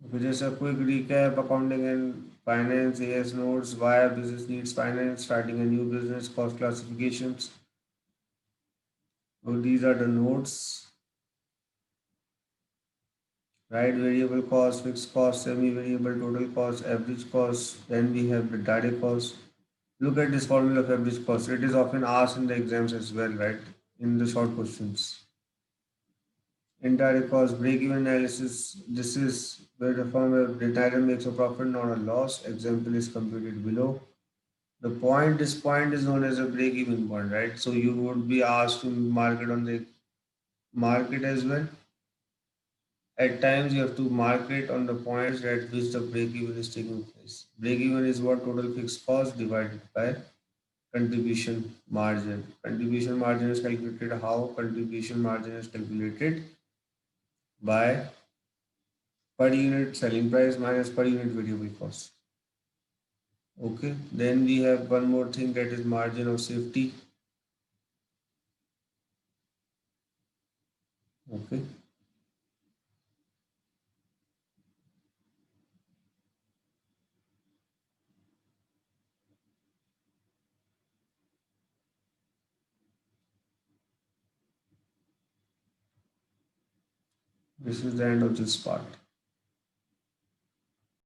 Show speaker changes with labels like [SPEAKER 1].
[SPEAKER 1] Okay, just a quick recap: accounting and finance, AS notes, why a business needs finance, starting a new business, cost classifications. So these are the notes, right? Variable cost, fixed cost, semi-variable, total cost, average cost. Then we have the direct cost. Look at this formula of average cost. It is often asked in the exams as well, right? In the short questions. Indirect cost break-even analysis. This is where the firm neither makes a profit nor a loss. Example is computed below. This point is known as a break-even point, right? So you would be asked to mark it on the market as well. At times you have to mark it on the points at which the break-even is taking place. Break-even is what total fixed cost divided by contribution margin. Contribution margin is calculated how? Contribution margin is calculated by per unit selling price minus per unit variable cost. Okay, then we have one more thing, that is margin of safety. Okay, this is the end of this part.